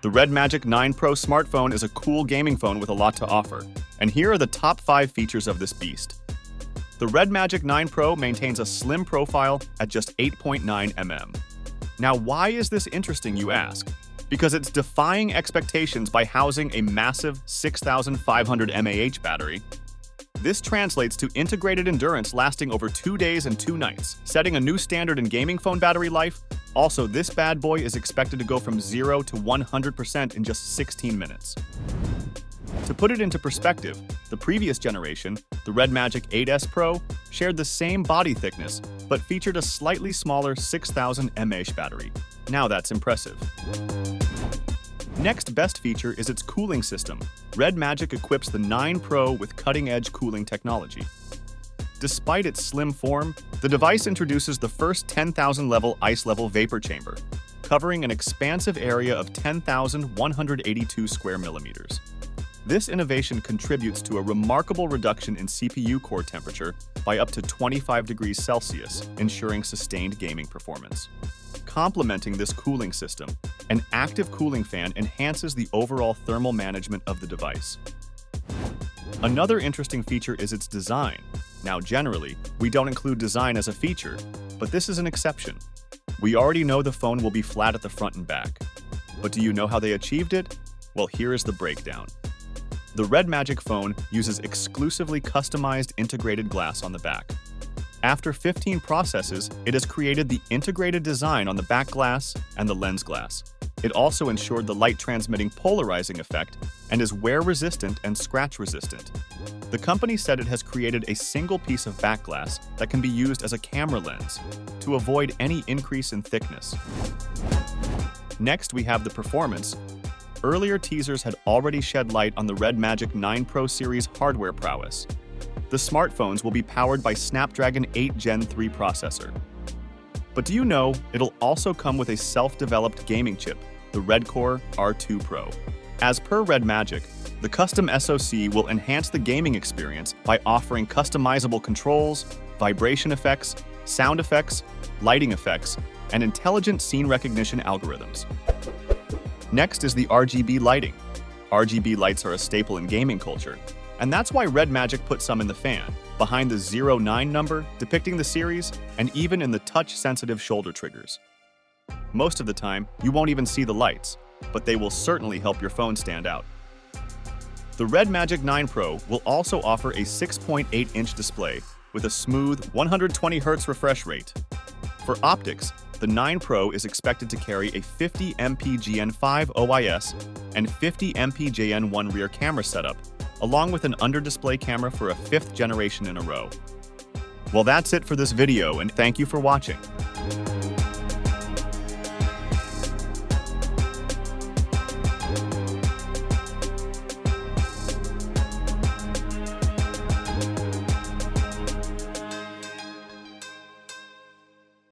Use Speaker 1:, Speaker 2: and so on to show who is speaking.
Speaker 1: The Red Magic 9 Pro smartphone is a cool gaming phone with a lot to offer, and here are the top 5 features of this beast. The Red Magic 9 Pro maintains a slim profile at just 8.9 mm. Now, why is this interesting, you ask? Because it's defying expectations by housing a massive 6,500 mAh battery. This translates to integrated endurance lasting over 2 days and 2 nights, setting a new standard in gaming phone battery life. Also, this bad boy is expected to go from 0 to 100% in just 16 minutes. To put it into perspective, the previous generation, the Red Magic 8S Pro, shared the same body thickness, but featured a slightly smaller 6,000 mAh battery. Now that's impressive. Next best feature is its cooling system. Red Magic equips the 9 Pro with cutting-edge cooling technology. Despite its slim form, the device introduces the first 10,000 level ice level vapor chamber, covering an expansive area of 10,182 square millimeters. This innovation contributes to a remarkable reduction in CPU core temperature by up to 25 degrees Celsius, ensuring sustained gaming performance. Complementing this cooling system, an active cooling fan enhances the overall thermal management of the device. Another interesting feature is its design. Now, generally, we don't include design as a feature, but this is an exception. We already know the phone will be flat at the front and back. But do you know how they achieved it? Well, here is the breakdown. The Red Magic phone uses exclusively customized integrated glass on the back. After 15 processes, it has created the integrated design on the back glass and the lens glass. It also ensured the light-transmitting polarizing effect and is wear-resistant and scratch-resistant. The company said it has created a single piece of back glass that can be used as a camera lens to avoid any increase in thickness. Next, we have the performance. Earlier teasers had already shed light on the Red Magic 9 Pro series hardware prowess. The smartphones will be powered by Snapdragon 8 Gen 3 processor. But do you know it'll also come with a self-developed gaming chip, the RedCore R2 Pro? As per Red Magic, the custom SoC will enhance the gaming experience by offering customizable controls, vibration effects, sound effects, lighting effects, and intelligent scene recognition algorithms. Next is the RGB lighting. RGB lights are a staple in gaming culture, and that's why Red Magic put some in the fan, behind the 09 number depicting the series, and even in the touch-sensitive shoulder triggers. Most of the time, you won't even see the lights, but they will certainly help your phone stand out. The Red Magic 9 Pro will also offer a 6.8-inch display with a smooth 120Hz refresh rate. For optics, the 9 Pro is expected to carry a 50MP GN5 OIS and 50MP JN1 rear camera setup, along with an under-display camera for a 5th generation in a row. Well, that's it for this video, and thank you for watching.